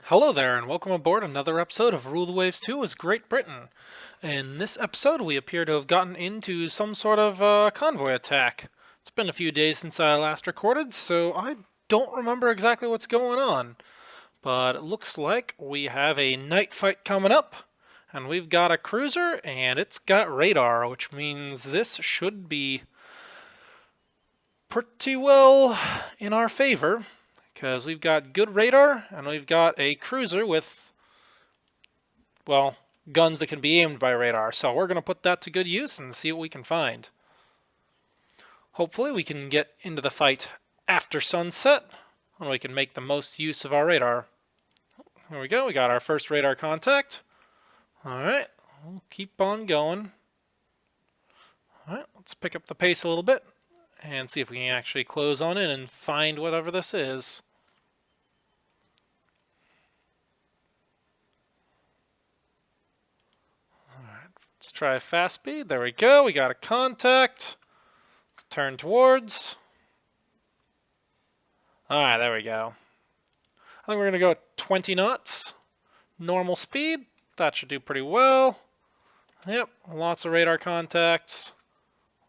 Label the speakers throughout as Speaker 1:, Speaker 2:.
Speaker 1: Hello there, and welcome aboard another episode of Rule the Waves 2 as Great Britain. In this episode, we appear to have gotten into some sort of convoy attack. It's been a few days since I last recorded, so I don't remember exactly what's going on. But it looks like we have a night fight coming up, and we've got a cruiser, and it's got radar, which means this should be pretty well in our favor. Because we've got good radar, and we've got a cruiser with, well, guns that can be aimed by radar. So we're going to put that to good use and see what we can find. Hopefully we can get into the fight after sunset, and we can make the most use of our radar. There we go, we got our first radar contact. Alright, we'll keep on going. Alright, let's pick up the pace a little bit, and see if we can actually close on in and find whatever this is. Let's try fast speed. There we go. We got a contact. Let's turn towards. Alright, there we go. I think we're going to go at 20 knots. Normal speed. That should do pretty well. Yep, lots of radar contacts.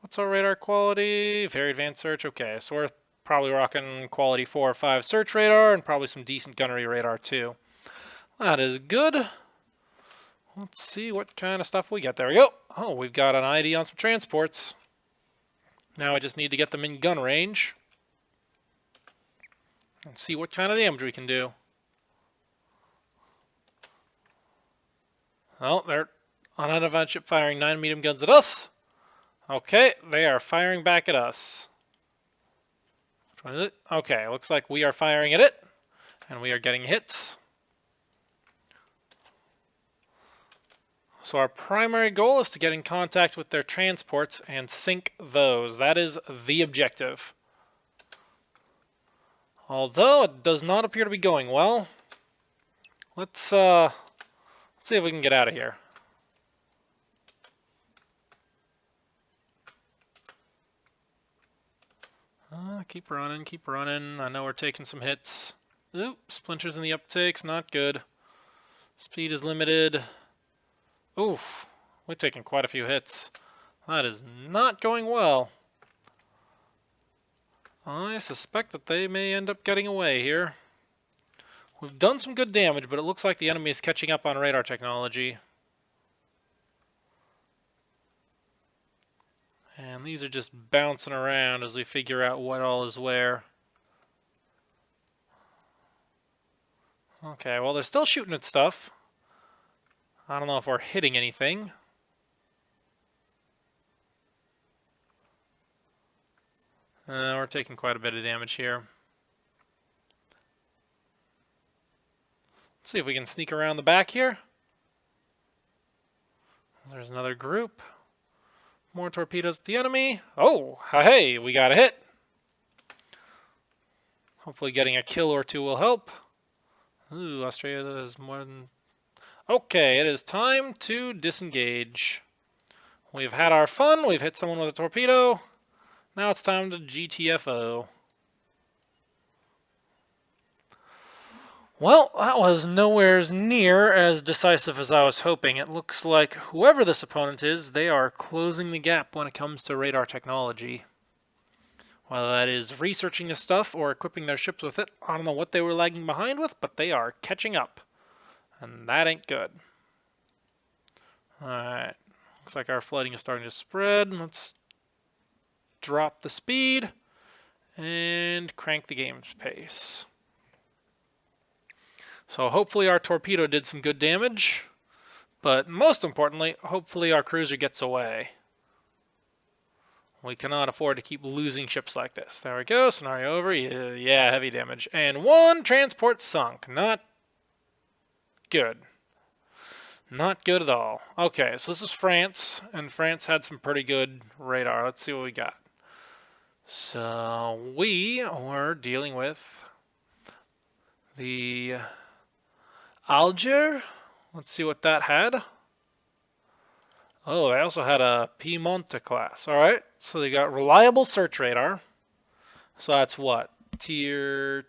Speaker 1: What's our radar quality? Very advanced search. Okay, so we're probably rocking quality 4 or 5 search radar and probably some decent gunnery radar too. That is good. Let's see what kind of stuff we get. There we go. Oh, we've got an ID on some transports. Now I just need to get them in gun range and see what kind of damage we can do. Oh, they're unidentified ship firing 9 medium guns at us. Okay, they are firing back at us. Which one is it? Okay, looks like we are firing at it, and we are getting hits. So our primary goal is to get in contact with their transports and sink those. That is the objective. Although it does not appear to be going well. Let's see if we can get out of here. Keep running, keep running. I know we're taking some hits. Ooh, splinters in the uptakes, not good. Speed is limited. Oof, we're taking quite a few hits. That is not going well. I suspect that they may end up getting away here. We've done some good damage, but it looks like the enemy is catching up on radar technology. And these are just bouncing around as we figure out what all is where. Okay, well, they're still shooting at stuff. I don't know if we're hitting anything. We're taking quite a bit of damage here. Let's see if we can sneak around the back here. There's another group. More torpedoes at the enemy. Oh, hey, we got a hit. Hopefully getting a kill or two will help. Ooh, Australia is more than... Okay, it is time to disengage. We've had our fun. We've hit someone with a torpedo. Now it's time to GTFO. Well, that was nowhere near as decisive as I was hoping. It looks like whoever this opponent is, they are closing the gap when it comes to radar technology. Whether that is researching this stuff or equipping their ships with it, I don't know what they were lagging behind with, but they are catching up. And that ain't good. Alright, looks like our flooding is starting to spread. Let's drop the speed and crank the game's pace. So hopefully our torpedo did some good damage, but most importantly, hopefully our cruiser gets away. We cannot afford to keep losing ships like this. There we go, scenario over. Yeah, heavy damage. And one transport sunk. Not good. Not good at all. Okay, so this is France, and France had some pretty good radar. Let's see what we got. So we were dealing with the Alger. Let's see what that had. Oh, they also had a Piemonte class. Alright, so they got reliable search radar. So that's what? Tier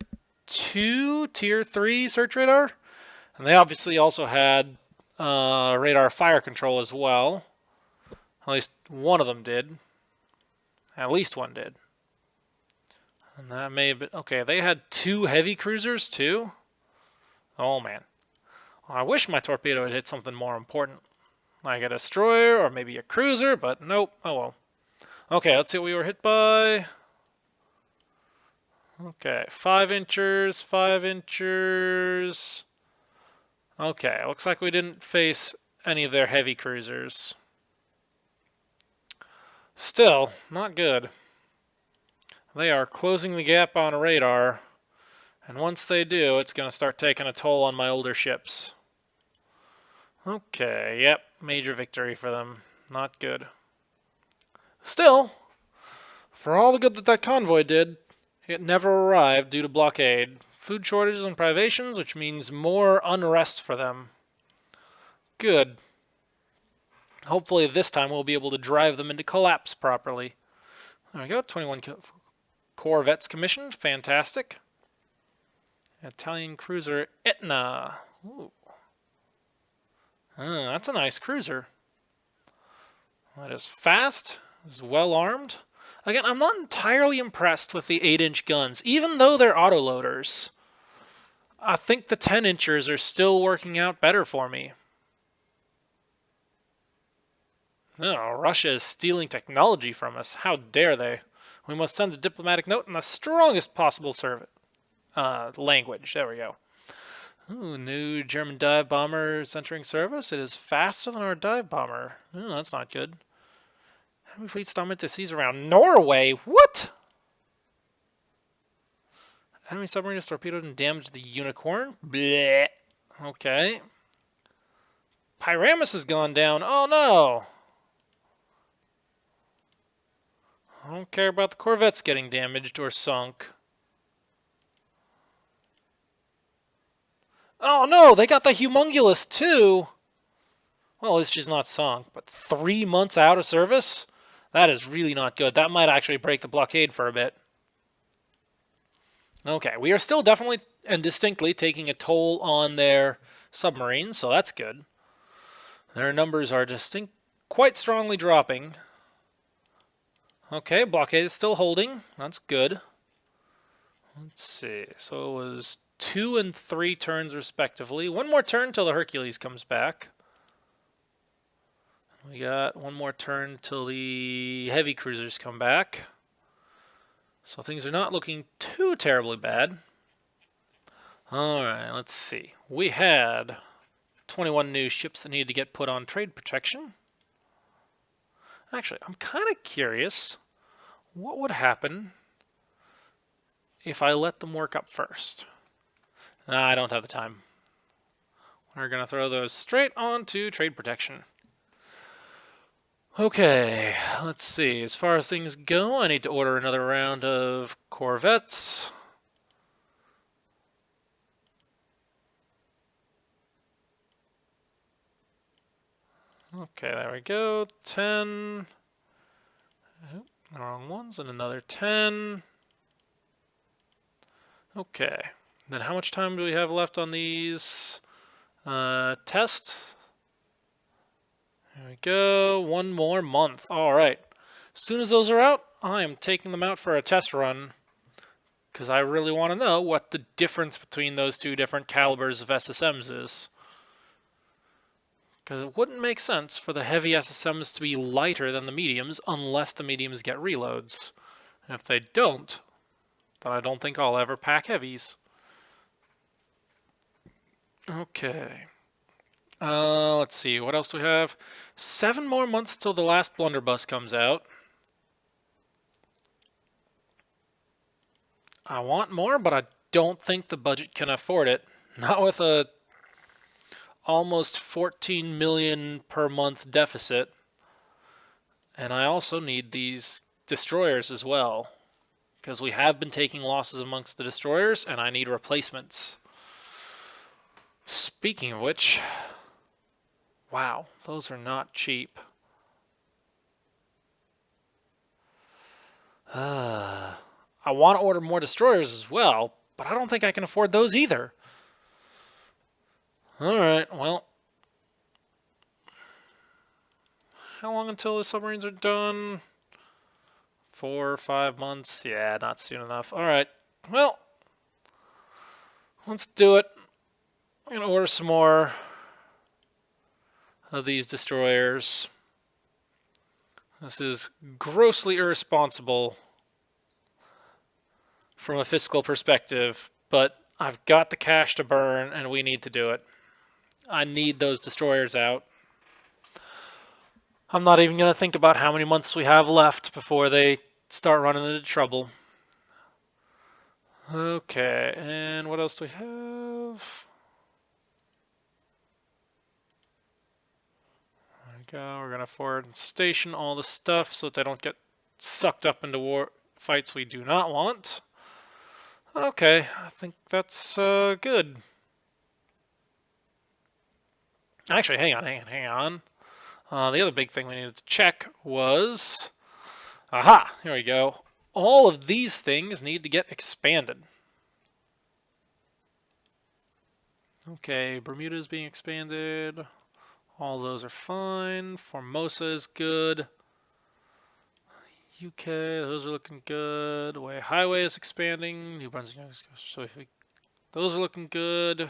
Speaker 1: 2, Tier 3 search radar? And they obviously also had radar fire control as well. At least one of them did. At least one did. And that may have been... Okay, they had 2 heavy cruisers too? Oh man. Well, I wish my torpedo had hit something more important. Like a destroyer or maybe a cruiser, but nope. Oh well. Okay, let's see what we were hit by. Okay, 5 inchers, 5 inchers. Okay, looks like we didn't face any of their heavy cruisers. Still, not good. They are closing the gap on radar, and once they do, it's going to start taking a toll on my older ships. Okay, yep, major victory for them. Not good. Still, for all the good that that convoy did, it never arrived due to blockade. Food shortages and privations, which means more unrest for them. Good. Hopefully this time we'll be able to drive them into collapse properly. There we go, 21 corvettes commissioned. Fantastic. Italian cruiser Etna. Ooh. That's a nice cruiser. That is fast, is well armed. Again, I'm not entirely impressed with the 8-inch guns, even though they're autoloaders. I think the 10-inchers are still working out better for me. Oh, Russia is stealing technology from us. How dare they? We must send a diplomatic note in the strongest possible language. There we go. Ooh, new German dive bomber is entering service. It is faster than our dive bomber. Oh, that's not good. Enemy fleet stormed the seas around Norway. What? Enemy submarine is torpedoed and damaged the Unicorn. Bleh. Okay. Pyramus has gone down. Oh no. I don't care about the corvettes getting damaged or sunk. Oh no, they got the Humongulus too. Well, at least she's not sunk, but 3 months out of service? That is really not good. That might actually break the blockade for a bit. Okay, we are still definitely and distinctly taking a toll on their submarines, so that's good. Their numbers are quite strongly dropping. Okay, blockade is still holding. That's good. Let's see. So it was 2 and 3 turns respectively. One more turn till the Hercules comes back. We got one more turn till the heavy cruisers come back. So things are not looking too terribly bad. Alright, let's see. We had 21 new ships that needed to get put on trade protection. Actually, I'm kind of curious what would happen if I let them work up first. Nah, I don't have the time. We're going to throw those straight onto trade protection. Okay, let's see. As far as things go, I need to order another round of corvettes. Okay, there we go. 10. Oh, the wrong ones. And another 10. Okay. Then how much time do we have left on these tests? There we go. 1 more month. All right. As soon as those are out, I am taking them out for a test run because I really want to know what the difference between those 2 different calibers of SSMs is. Because it wouldn't make sense for the heavy SSMs to be lighter than the mediums unless the mediums get reloads. And if they don't, then I don't think I'll ever pack heavies. Okay. Let's see, what else do we have? 7 more months till the last blunderbuss comes out. I want more, but I don't think the budget can afford it. Not with a almost 14 million per month deficit. And I also need these destroyers as well, because we have been taking losses amongst the destroyers, and I need replacements. Speaking of which, wow, those are not cheap. I want to order more destroyers as well, but I don't think I can afford those either. Alright, well. How long until the submarines are done? 4 or 5 months? Yeah, not soon enough. Alright, well. Let's do it. I'm going to order some more of these destroyers. This is grossly irresponsible from a fiscal perspective, but I've got the cash to burn and we need to do it. I need those destroyers out. I'm not even going to think about how many months we have left before they start running into trouble. Okay, and what else do we have? There we go. We're going to forward and station all the stuff so that they don't get sucked up into war fights we do not want. Okay, I think that's good. Actually, hang on. The other big thing we needed to check was... Aha! Here we go. All of these things need to get expanded. Okay, Bermuda is being expanded. All those are fine. Formosa is good. UK, those are looking good. Way Highway is expanding. New Brunswick, so if we, those are looking good.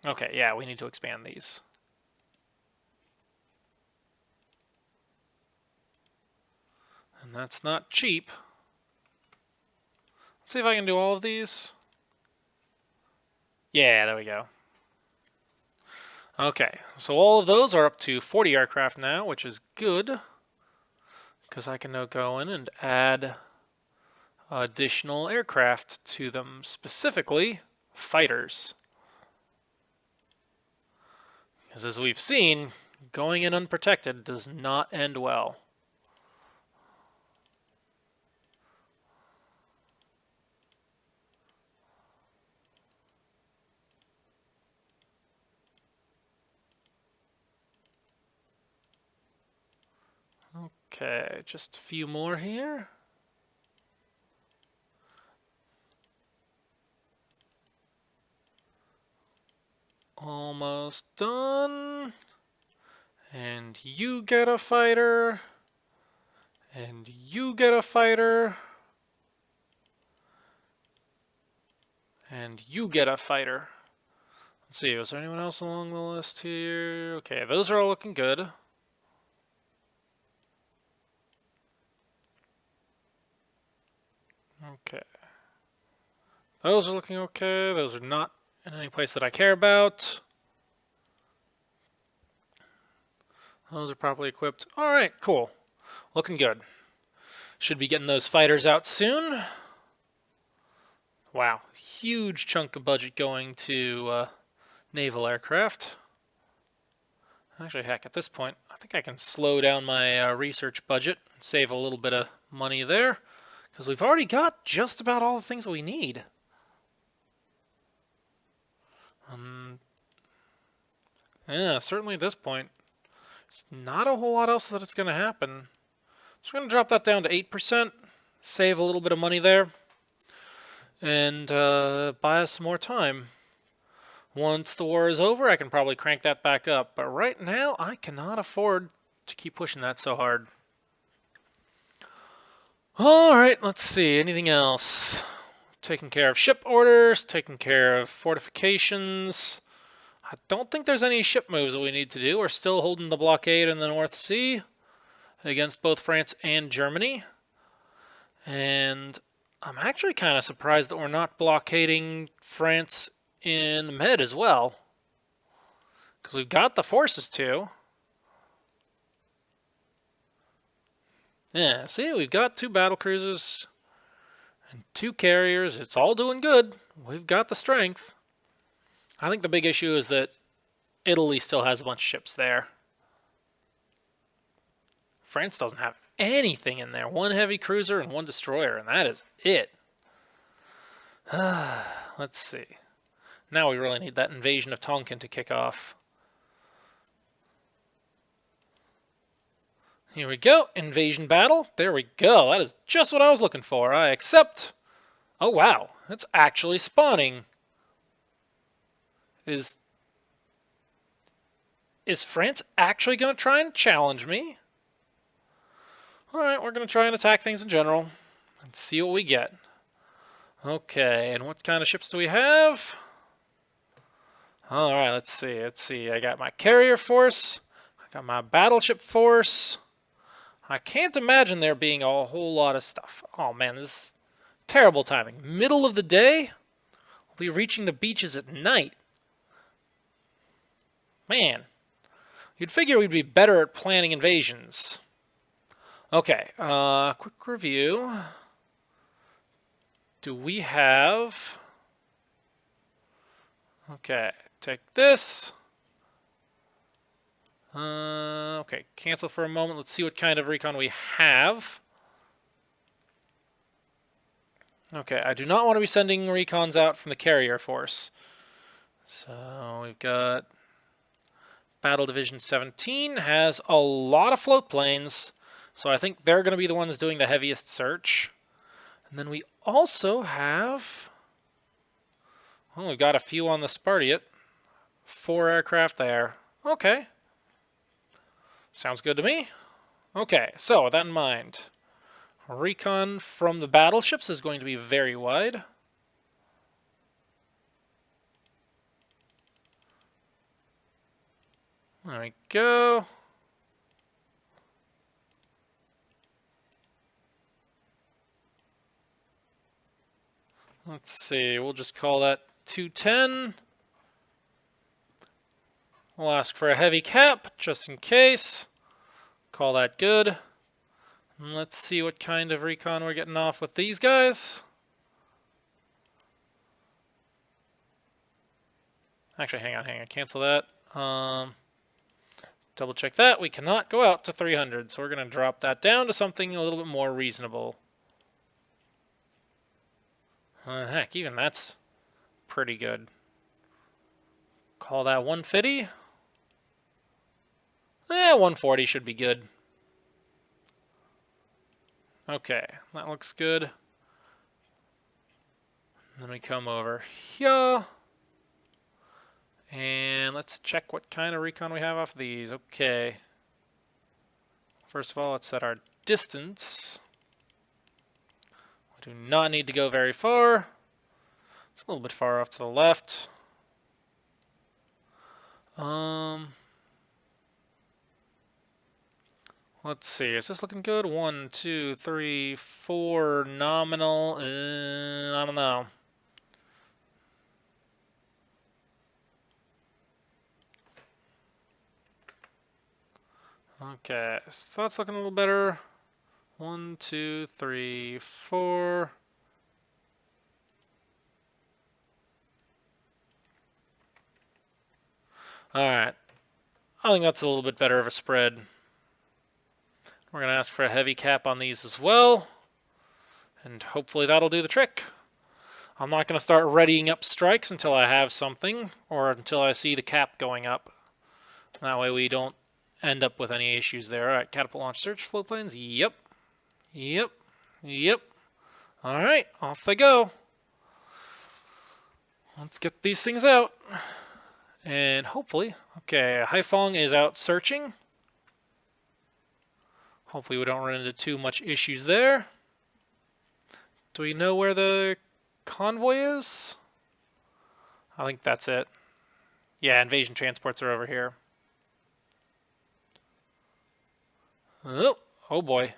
Speaker 1: Okay, yeah, we need to expand these. And that's not cheap. Let's see if I can do all of these. Yeah, there we go. Okay, so all of those are up to 40 aircraft now, which is good. Because I can now go in and add additional aircraft to them, specifically fighters. Because as we've seen, going in unprotected does not end well. Okay, just a few more here. Almost done. And you get a fighter. And you get a fighter. And you get a fighter. Let's see, was there anyone else along the list here? Okay, those are all looking good. Okay. Those are looking okay. Those are not in any place that I care about. Those are properly equipped. Alright, cool. Looking good. Should be getting those fighters out soon. Wow. Huge chunk of budget going to naval aircraft. Actually, heck, at this point, I think I can slow down my research budget and save a little bit of money there. Because we've already got just about all the things that we need. Yeah, certainly at this point. There's not a whole lot else that it's going to happen. So we're going to drop that down to 8%. Save a little bit of money there. And buy us some more time. Once the war is over, I can probably crank that back up. But right now, I cannot afford to keep pushing that so hard. Alright, let's see. Anything else? Taking care of ship orders, taking care of fortifications. I don't think there's any ship moves that we need to do. We're still holding the blockade in the North Sea against both France and Germany. And I'm actually kind of surprised that we're not blockading France in the Med as well. Because we've got the forces to. Yeah, see, we've got 2 battle cruisers and 2 carriers. It's all doing good. We've got the strength. I think the big issue is that Italy still has a bunch of ships there. France doesn't have anything in there. 1 heavy cruiser and 1 destroyer, and that is it. Let's see. Now we really need that invasion of Tonkin to kick off. Here we go. Invasion battle. There we go. That is just what I was looking for. I accept. Oh, wow. It's actually spawning. Is France actually going to try and challenge me? Alright, we're going to try and attack things in general. And see what we get. Okay, and what kind of ships do we have? Alright, let's see. I got my carrier force. I got my battleship force. I can't imagine there being a whole lot of stuff. Oh man, this is terrible timing. Middle of the day? We'll be reaching the beaches at night. Man, you'd figure we'd be better at planning invasions. Okay, quick review. Do we have... Okay, take this. Okay, cancel for a moment. Let's see what kind of recon we have. Okay, I do not want to be sending recons out from the carrier force. So we've got Battle Division 17 has a lot of float planes, so I think they're going to be the ones doing the heaviest search. And then we also have... Oh, we've got a few on the Spartiate. 4 aircraft there. Okay. Sounds good to me. Okay, so with that in mind, recon from the battleships is going to be very wide. There we go. Let's see, we'll just call that 210. We'll ask for a heavy cap, just in case. Call that good. And let's see what kind of recon we're getting off with these guys. Actually, hang on. Cancel that. Double check that. We cannot go out to 300, so we're going to drop that down to something a little bit more reasonable. Heck, even that's pretty good. Call that 150. 140 should be good. Okay, that looks good. Then we come over here. And let's check what kind of recon we have off these. Okay. First of all, let's set our distance. We do not need to go very far. It's a little bit far off to the left. Let's see, is this looking good? 1, 2, 3, 4 nominal. I don't know. Okay, so that's looking a little better. 1, 2, 3, 4. Alright. I think that's a little bit better of a spread. We're going to ask for a heavy cap on these as well. And hopefully that'll do the trick. I'm not going to start readying up strikes until I have something, or until I see the cap going up. That way we don't end up with any issues there. Alright, catapult launch search float planes. Yep. Alright, off they go. Let's get these things out. And hopefully, okay, Haifong is out searching. Hopefully we don't run into too much issues there. Do we know where the convoy is? I think that's it. Yeah, invasion transports are over here. Oh boy.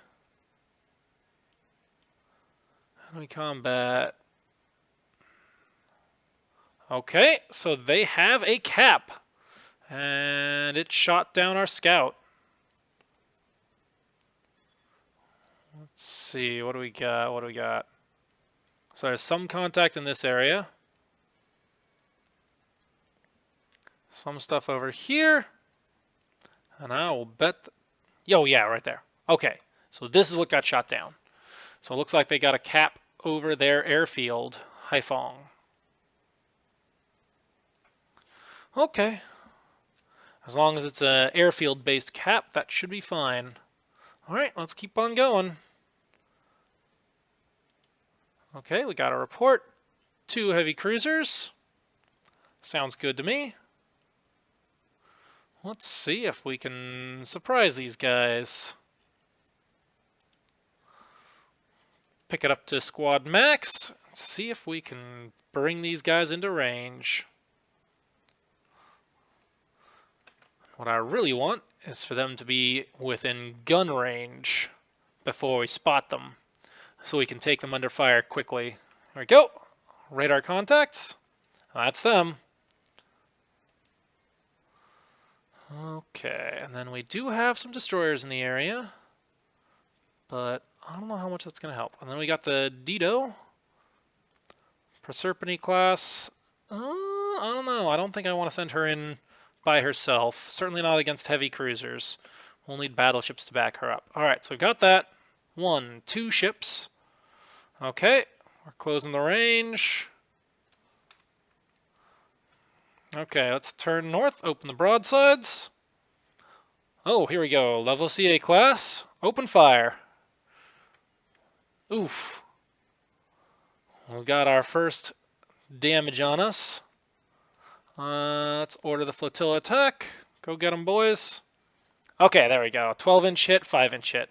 Speaker 1: How do we combat? Okay, so they have a cap. And it shot down our scout. Let's see, what do we got? So there's some contact in this area. Some stuff over here. And I will bet... Yo, yeah, right there. Okay, so this is what got shot down. So it looks like they got a cap over their airfield, Haifong. Okay. As long as it's an airfield-based cap, that should be fine. Alright, let's keep on going. Okay, we got a report. 2 heavy cruisers. Sounds good to me. Let's see if we can surprise these guys. Pick it up to squad max. See if we can bring these guys into range. What I really want is for them to be within gun range before we spot them, so we can take them under fire quickly. There we go. Radar contacts. That's them. Okay, and then we do have some destroyers in the area, but I don't know how much that's going to help. And then we got the Dido. Proserpine class. I don't know. I don't think I want to send her in by herself. Certainly not against heavy cruisers. We'll need battleships to back her up. Alright, so we got that. 1, 2 ships. Okay, we're closing the range. Okay, let's turn north, open the broadsides. Oh, here we go. Lavoisier class. Open fire. Oof. We've got our first damage on us. Let's order the flotilla attack. Go get them, boys. Okay, there we go. 12-inch hit, 5-inch hit.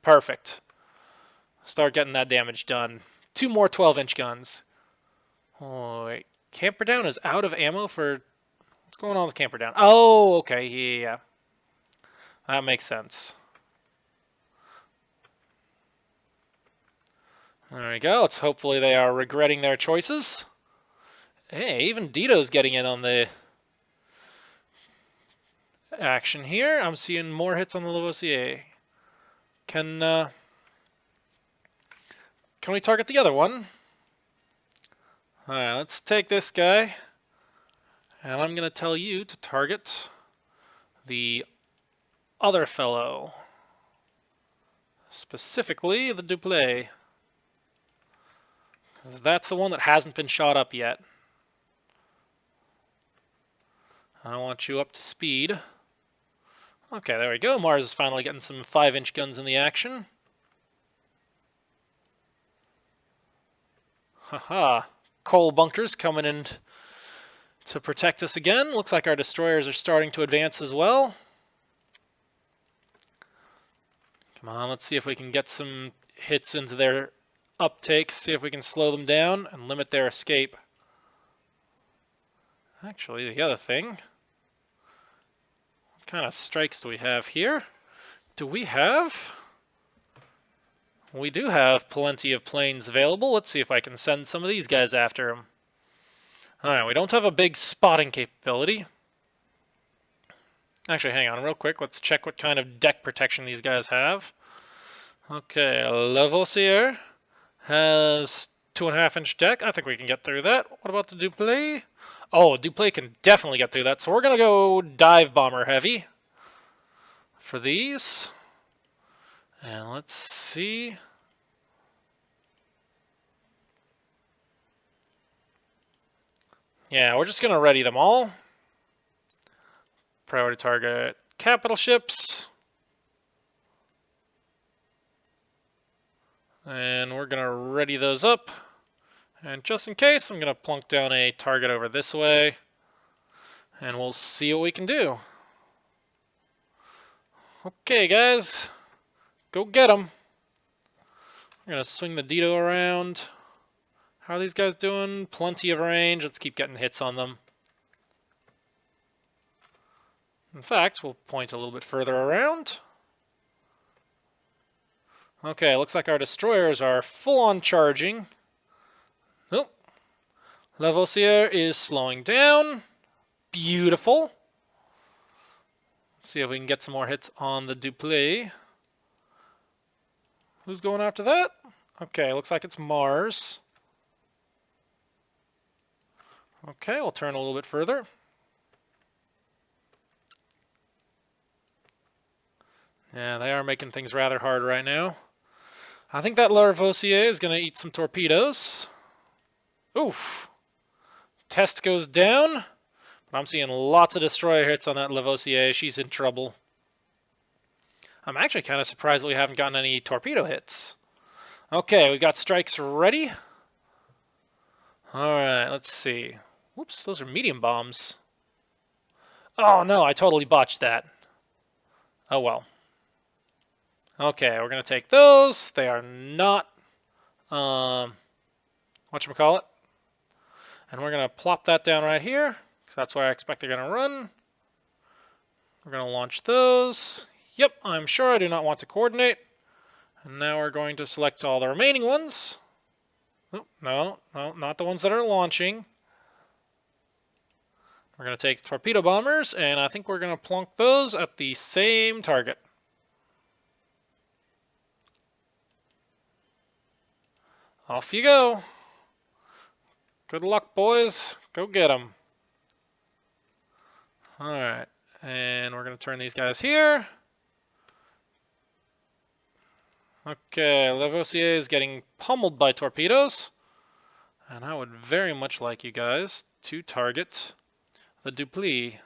Speaker 1: Perfect. Start getting that damage done. 2 more 12-inch guns. Oh, wait. Camper Down is out of ammo for... What's going on with Camper Down? Oh, okay. Yeah. That makes sense. There we go. Let's hopefully they are regretting their choices. Hey, even Dido's getting in on the action here. I'm seeing more hits on the Lavoisier. Can we target the other one? Alright, let's take this guy. And I'm going to tell you to target the other fellow. Specifically, the Duplay. That's the one that hasn't been shot up yet. I want you up to speed. Okay, there we go. Mars is finally getting some 5-inch guns in the action. Haha. Coal bunkers coming in to protect us again. Looks like our destroyers are starting to advance as well. Come on, let's see if we can get some hits into their uptakes, see if we can slow them down and limit their escape. Actually, the other thing, what kind of strikes do we have here? We do have plenty of planes available. Let's see if I can send some of these guys after them. Alright, we don't have a big spotting capability. Actually, hang on real quick. Let's check what kind of deck protection these guys have. Okay, Lavoisier has 2.5-inch deck. I think we can get through that. What about the Duplay? Oh, Duplay can definitely get through that. So we're going to go dive bomber heavy for these. And let's see. Yeah, we're just going to ready them all. Priority target capital ships. And we're going to ready those up. And just in case, I'm going to plunk down a target over this way. And we'll see what we can do. Okay, guys. Go get them. I'm going to swing the Dido around. How are these guys doing? Plenty of range. Let's keep getting hits on them. In fact, we'll point a little bit further around. Okay, looks like our destroyers are full on charging. Oh, Lavoisier is slowing down. Beautiful. Let's see if we can get some more hits on the Duplay. Who's going after that? Okay, looks like it's Mars. Okay, we'll turn a little bit further. Yeah, they are making things rather hard right now. I think that Lavoisier is going to eat some torpedoes. Oof. Test goes down. But I'm seeing lots of destroyer hits on that Lavoisier. She's in trouble. I'm actually kind of surprised that we haven't gotten any torpedo hits. Okay, we got strikes ready. Alright, let's see. Whoops, those are medium bombs. Oh no, I totally botched that. Oh well. Okay, we're going to take those. They are not, whatchamacallit. And we're going to plop that down right here, because that's where I expect they're going to run. We're going to launch those. Yep, I'm sure I do not want to coordinate. And now we're going to select all the remaining ones. Oh, no, not the ones that are launching. We're going to take the torpedo bombers, and I think we're going to plonk those at the same target. Off you go. Good luck, boys. Go get them. Alright, and we're going to turn these guys here. Okay, Lavoisier is getting pummeled by torpedoes. And I would very much like you guys to target the Dupleix.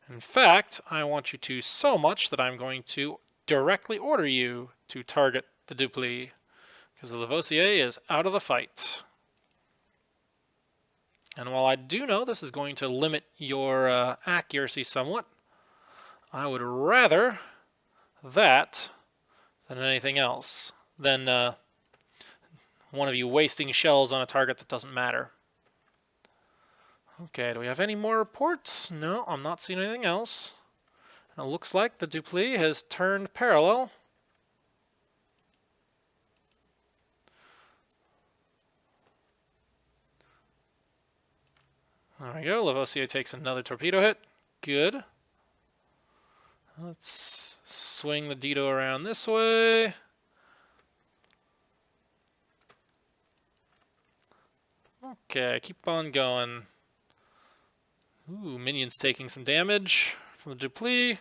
Speaker 1: In fact, I want you to so much that I'm going to directly order you to target the Dupleix, because the Lavoisier is out of the fight. And while I do know this is going to limit your accuracy somewhat, I would rather that than anything else, than one of you wasting shells on a target that doesn't matter. Okay, do we have any more reports? No, I'm not seeing anything else. And it looks like the Dupleix has turned parallel. There we go. Lavoisier takes another torpedo hit. Good. Let's swing the Dido around this way. Okay, keep on going. Ooh, minions taking some damage from the Dupleix.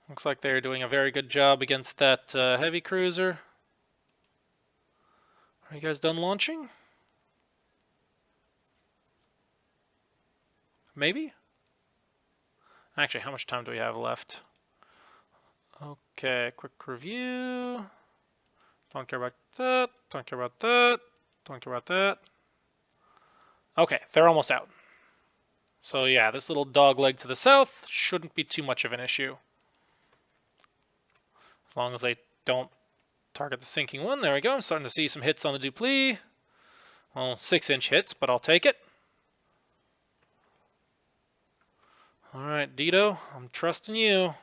Speaker 1: Looks like they're doing a very good job against that heavy cruiser. Are you guys done launching? Maybe? Actually, how much time do we have left? Okay, quick review. Don't care about that. Don't care about that. Don't care about that. Okay, they're almost out. So yeah, this little dog leg to the south shouldn't be too much of an issue. As long as they don't target the sinking one. There we go. I'm starting to see some hits on the Dupleix. Well, 6-inch hits, but I'll take it. Alright, Dido, I'm trusting you.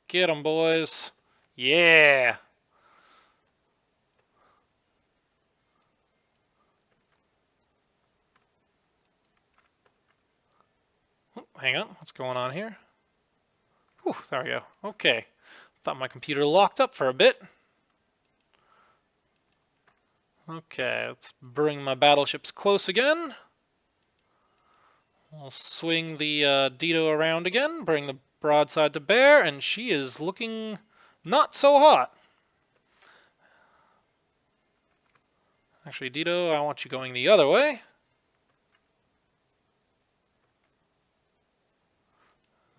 Speaker 1: Get 'em, boys. Yeah! Oh, hang on, what's going on here? Whew, there we go. Okay. Thought my computer locked up for a bit. Okay, let's bring my battleships close again. We'll swing the Dido around again, bring the broadside to bear, and she is looking not so hot. Actually, Dido, I want you going the other way.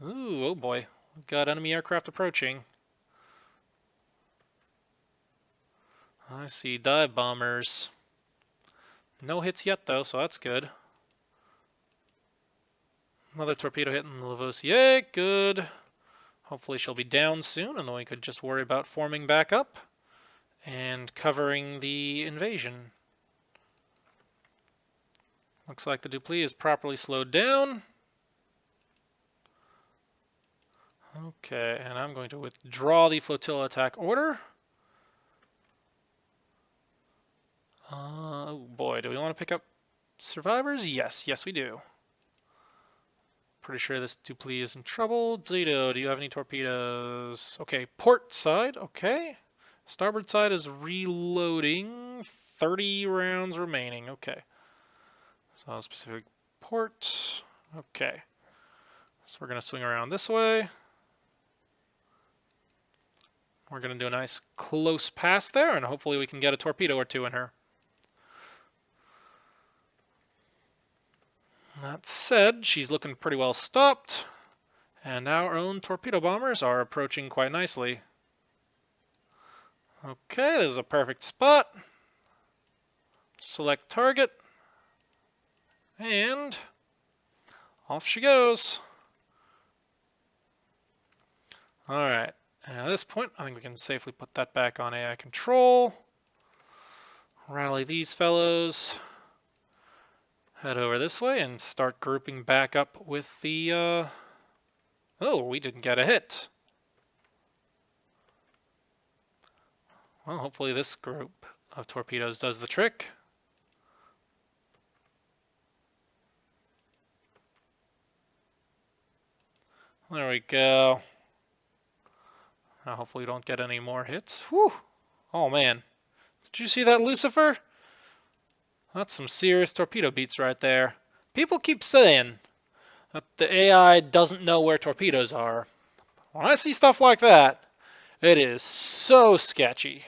Speaker 1: Ooh, oh boy. We've got enemy aircraft approaching. I see dive bombers. No hits yet, though, so that's good. Another torpedo hitting the Lavoisier. Good. Hopefully she'll be down soon, and then we could just worry about forming back up and covering the invasion. Looks like the Dupleix is properly slowed down. Okay, and I'm going to withdraw the flotilla attack order. Oh boy, do we want to pick up survivors? Yes, yes we do. Pretty sure this Dupleix is in trouble. Dido, do you have any torpedoes? Okay, port side, okay. Starboard side is reloading. 30 rounds remaining, okay. So specific port, okay. So we're going to swing around this way. We're going to do a nice close pass there, and hopefully we can get a torpedo or two in her. That said, she's looking pretty well stopped, and our own torpedo bombers are approaching quite nicely. Okay, this is a perfect spot. Select target, and off she goes. Alright, and at this point, I think we can safely put that back on AI control. Rally these fellows. Head over this way and start grouping back up with the, Oh, we didn't get a hit. Well, hopefully this group of torpedoes does the trick. There we go. Now hopefully we don't get any more hits. Whew! Oh man. Did you see that, Lucifer? That's some serious torpedo beats right there. People keep saying that the AI doesn't know where torpedoes are. When I see stuff like that, it is so sketchy.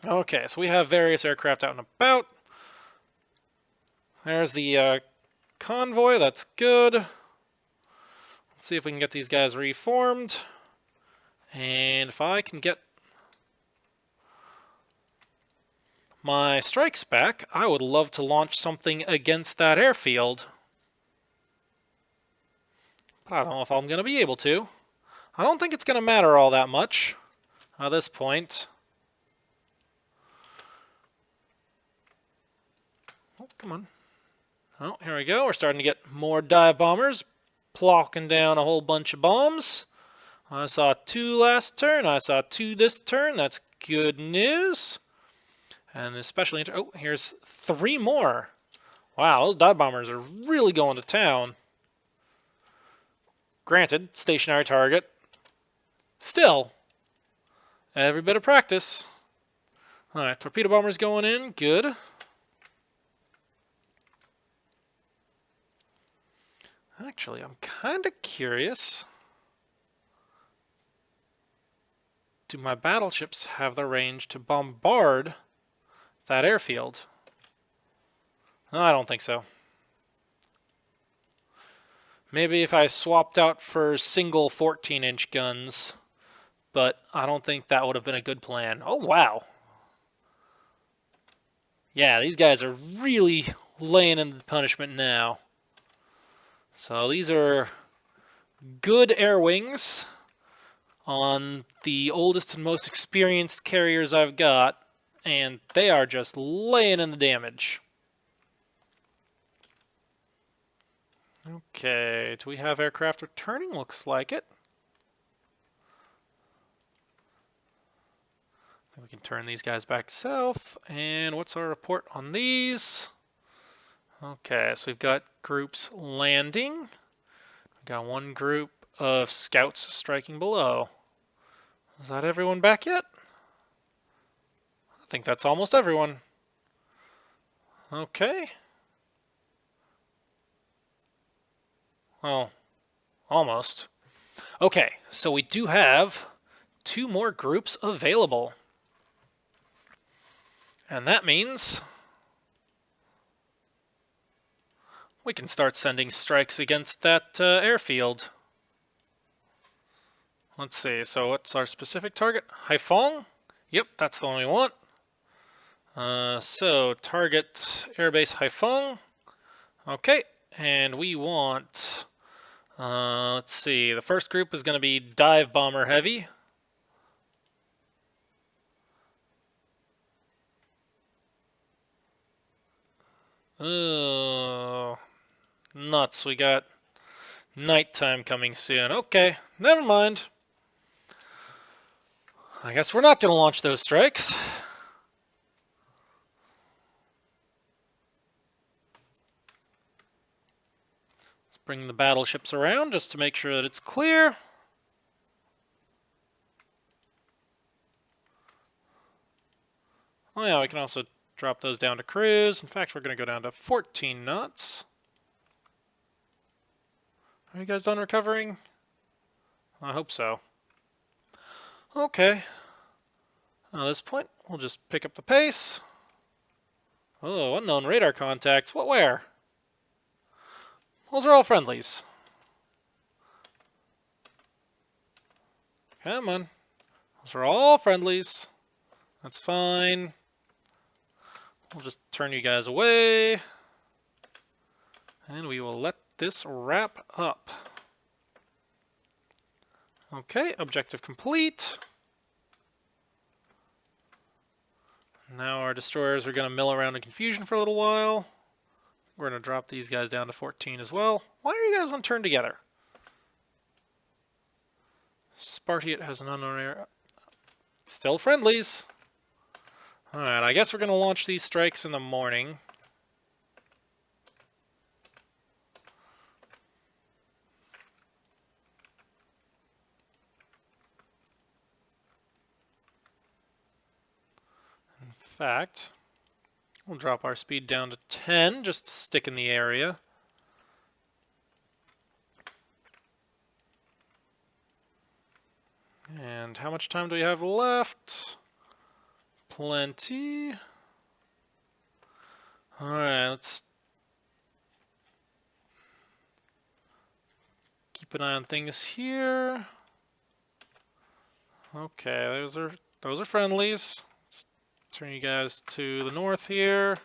Speaker 1: Okay, so we have various aircraft out and about. There's the convoy, that's good. Let's see if we can get these guys reformed. And if I can get my strikes back, I would love to launch something against that airfield. But I don't know if I'm going to be able to. I don't think it's going to matter all that much at this point. Oh, come on. Oh, here we go. We're starting to get more dive bombers plocking down a whole bunch of bombs. I saw 2 last turn. I saw 2 this turn. That's good news. And especially, oh, here's 3 more. Wow, those dive bombers are really going to town. Granted, stationary target. Still, every bit of practice. Alright, torpedo bombers going in. Good. Actually, I'm kind of curious. Do my battleships have the range to bombard that airfield? No, I don't think so. Maybe if I swapped out for single 14-inch guns, but I don't think that would have been a good plan. Oh, wow. Yeah, these guys are really laying in the punishment now. So these are good air wings on the oldest and most experienced carriers I've got, and they are just laying in the damage. Okay, do we have aircraft returning? Looks like it. We can turn these guys back south. And what's our report on these? Okay, so we've got groups landing. We've got 1 group of scouts striking below. Is that everyone back yet? I think that's almost everyone. Okay. Well, almost. Okay, so we do have 2 more groups available. And that means we can start sending strikes against that airfield. Let's see, so what's our specific target? Haiphong? Yep, that's the one we want. So, target airbase Haiphong. Okay, and we want, let's see, the first group is going to be dive bomber heavy. Oh, nuts, we got nighttime coming soon. Okay, never mind. I guess we're not going to launch those strikes. Let's bring the battleships around just to make sure that it's clear. Oh yeah, we can also drop those down to cruise. In fact, we're going to go down to 14 knots. Are you guys done recovering? I hope so. Okay. At this point, we'll just pick up the pace. Oh, unknown radar contacts. What, where? Those are all friendlies. Come on. Those are all friendlies. That's fine. We'll just turn you guys away. And we will let this wrap up. Okay, objective complete. Now our destroyers are going to mill around in confusion for a little while. We're going to drop these guys down to 14 as well. Why are you guys on turn together? Spartiate has an unknown area. Still friendlies. Alright, I guess we're going to launch these strikes in the morning. In fact, we'll drop our speed down to 10 just to stick in the area. And how much time do we have left? Plenty. Alright, let's keep an eye on things here. Okay, those are friendlies. Let's turn you guys to the north here.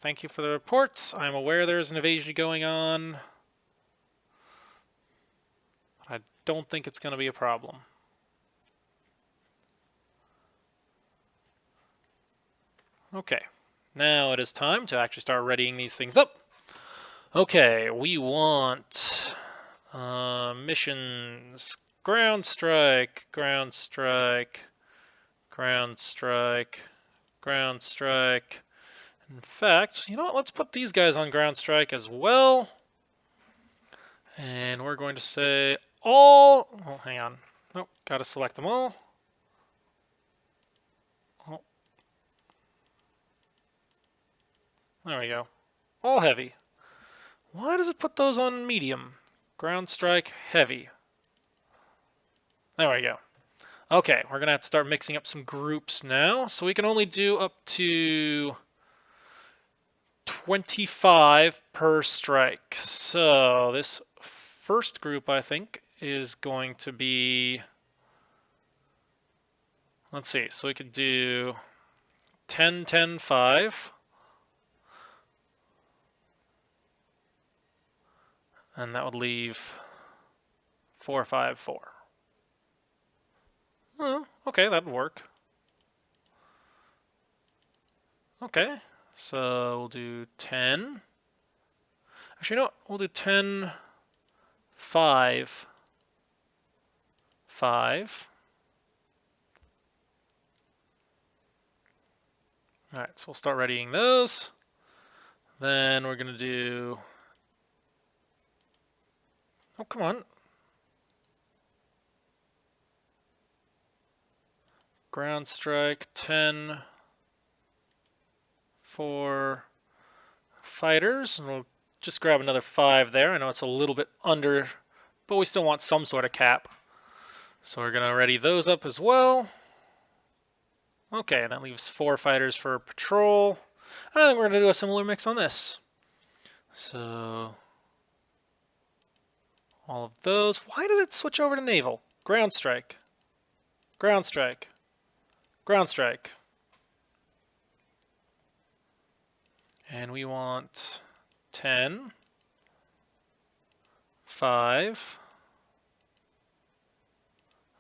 Speaker 1: Thank you for the reports. I'm aware there's an invasion going on. But I don't think it's going to be a problem. Okay, now it is time to actually start readying these things up. Okay, we want missions. Ground strike, ground strike, ground strike, ground strike. In fact, you know what? Let's put these guys on ground strike as well. And we're going to say all... Oh, hang on. Nope, got to select them all. Oh. There we go. All heavy. Why does it put those on medium? Ground strike, heavy. There we go. Okay, we're going to have to start mixing up some groups now. So we can only do up to 25 per strike. So this first group, I think, is going to be... Let's see. So we could do 10, 10, 5. And that would leave 4, 5, 4. Oh, okay, that'd work. Okay, so we'll do 10. Actually, you know what? We'll do 10, 5, 5. Alright, so we'll start readying those. Then we're going to do... Oh, come on. Ground strike, 10 for fighters. And we'll just grab another 5 there. I know it's a little bit under, but we still want some sort of cap. So we're going to ready those up as well. Okay, that leaves 4 fighters for patrol. And I think we're going to do a similar mix on this. So... all of those. Why did it switch over to naval? Ground strike. Ground strike. Ground strike. And we want 10, 5,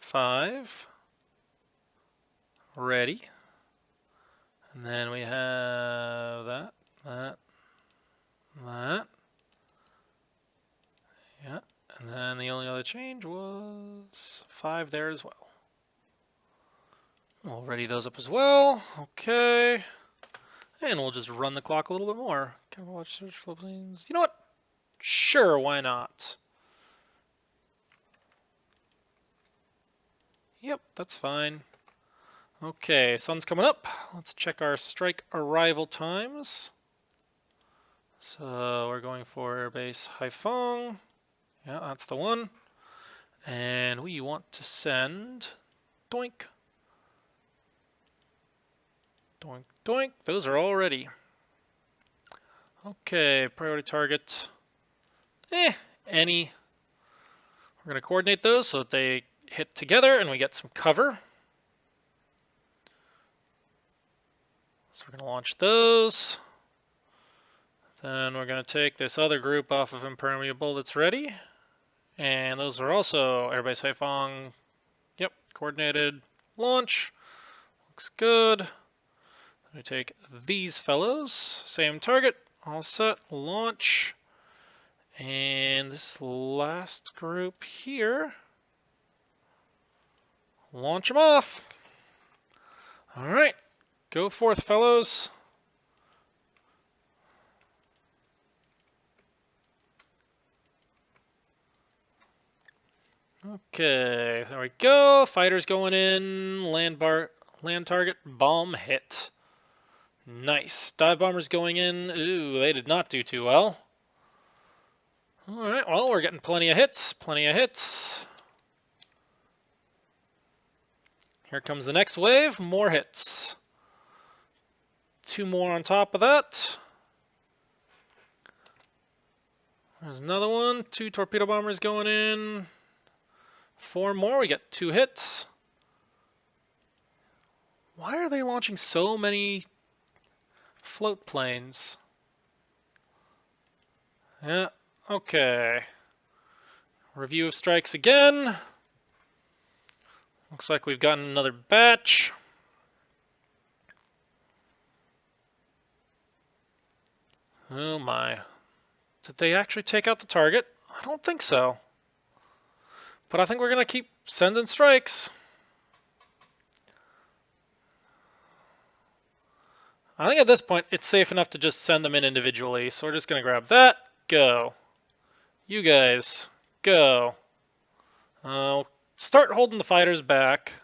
Speaker 1: 5, ready. And then we have that, that, that. Yeah. And then the only other change was 5 there as well. We'll ready those up as well. Okay. And we'll just run the clock a little bit more. Can we watch search flow planes? You know what? Sure, why not? Yep, that's fine. Okay, sun's coming up. Let's check our strike arrival times. So we're going for base Haiphong. Yeah, that's the one. And we want to send doink. Doink, doink. Those are all ready. Okay, priority target. Any. We're going to coordinate those so that they hit together and we get some cover. So we're going to launch those. Then we're going to take this other group off of impermeable that's ready. And those are also Airbase Haiphong. Yep, coordinated launch. Looks good. We take these fellows, same target, all set, launch. And this last group here, launch them off. All right, go forth, fellows. Okay, there we go. Fighters going in, land target, bomb hit. Nice. Dive bombers going in. Ooh, they did not do too well. All right, well, we're getting plenty of hits, plenty of hits. Here comes the next wave, more hits. 2 more on top of that. There's another one, 2 torpedo bombers going in. 4 more, we get 2 hits. Why are they launching so many float planes? Yeah, okay. Review of strikes again. Looks like we've gotten another batch. Oh my. Did they actually take out the target? I don't think so. But I think we're going to keep sending strikes. I think at this point it's safe enough to just send them in individually. So we're just going to grab that. Go. You guys. Go. Start holding the fighters back.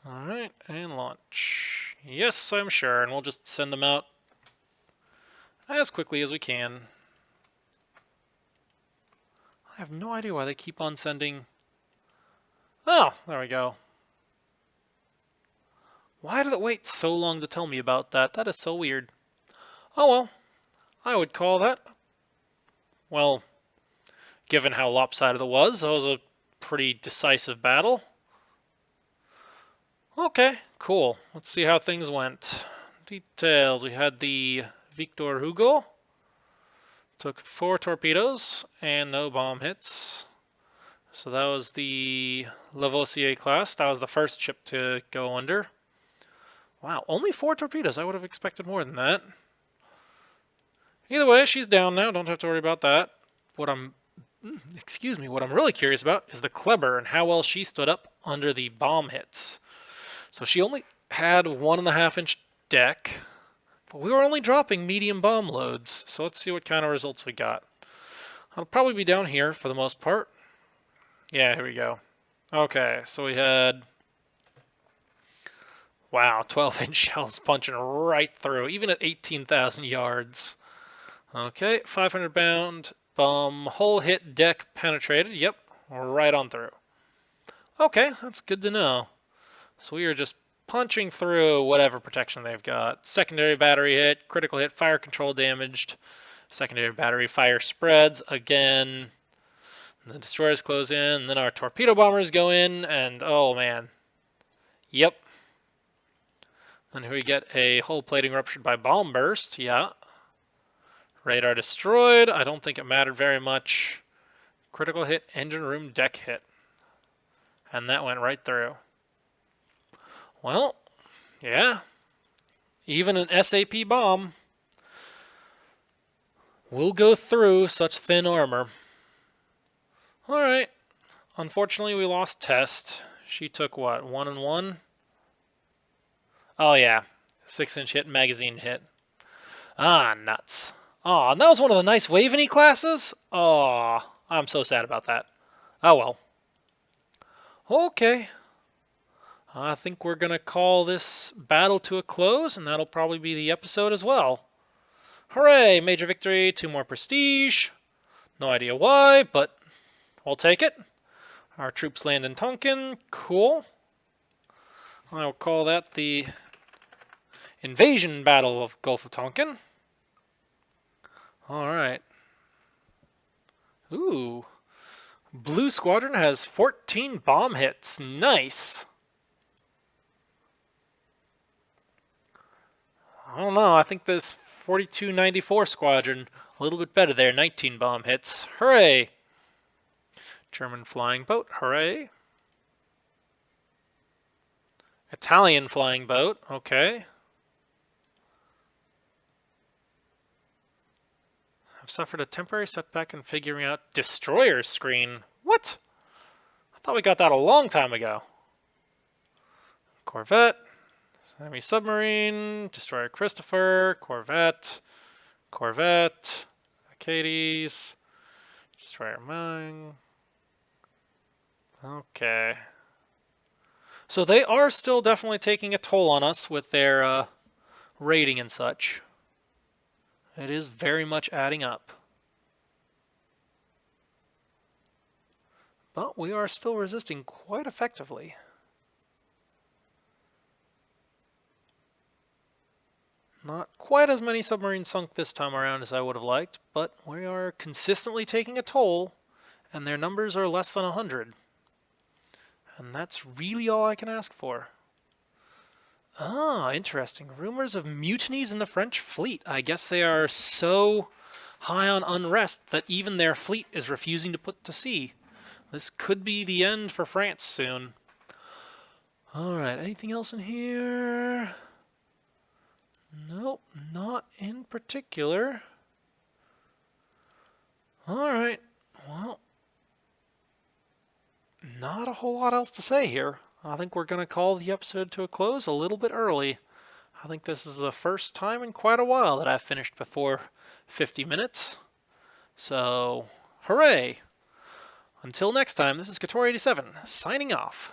Speaker 1: Alright, and launch. Yes, I'm sure, and we'll just send them out as quickly as we can. I have no idea why they keep on sending... Oh, there we go. Why did it wait so long to tell me about that? That is so weird. Oh well, I would call that... Well, given how lopsided it was, that was a pretty decisive battle. Okay, cool. Let's see how things went. Details. We had the Victor Hugo. Took 4 torpedoes and no bomb hits. So that was the Lavoisier class. That was the first ship to go under. Wow, only 4 torpedoes. I would have expected more than that. Either way, she's down now. Don't have to worry about that. What I'm really curious about is the Kleber and how well she stood up under the bomb hits. So she only had 1.5-inch deck, but we were only dropping medium bomb loads. So let's see what kind of results we got. I'll probably be down here for the most part. Yeah, here we go. Okay, so we had... Wow, 12-inch shells punching right through, even at 18,000 yards. Okay, 500-pound bomb, hull hit, deck penetrated. Yep, right on through. Okay, that's good to know. So we are just punching through whatever protection they've got. Secondary battery hit, critical hit, fire control damaged. Secondary battery fire spreads again. And the destroyers close in, and then our torpedo bombers go in, and oh man. Yep. And here we get a hull plating ruptured by bomb burst. Yeah. Radar destroyed. I don't think it mattered very much. Critical hit, engine room deck hit. And that went right through. Well, yeah. Even an SAP bomb will go through such thin armor. Alright. Unfortunately, we lost Test. She took what, 1 and 1? Oh yeah, 6-inch hit, magazine hit. Ah, nuts. Aw, and that was one of the nice Waveney classes? Aw, I'm so sad about that. Oh well. Okay. I think we're going to call this battle to a close, and that'll probably be the episode as well. Hooray, major victory, 2 more prestige. No idea why, but we'll take it. Our troops land in Tonkin, cool. I'll call that the Invasion Battle of Gulf of Tonkin. Alright. Ooh. Blue Squadron has 14 bomb hits. Nice. I don't know. I think this 4294 Squadron a little bit better there. 19 bomb hits. Hooray! German flying boat. Hooray! Italian flying boat. Okay. I've suffered a temporary setback in figuring out destroyer screen. What? I thought we got that a long time ago. Corvette. Enemy submarine. Destroyer Christopher. Corvette. Corvette. Acades. Destroyer Mine. Okay. So they are still definitely taking a toll on us with their rating and such. It is very much adding up. But we are still resisting quite effectively. Not quite as many submarines sunk this time around as I would have liked, but we are consistently taking a toll, and their numbers are less than 100. And that's really all I can ask for. Ah, interesting. Rumors of mutinies in the French fleet. I guess they are so high on unrest that even their fleet is refusing to put to sea. This could be the end for France soon. Alright, anything else in here? Nope, not in particular. Alright, well, not a whole lot else to say here. I think we're going to call the episode to a close a little bit early. I think this is the first time in quite a while that I've finished before 50 minutes. So, hooray! Until next time, this is Katori87, signing off.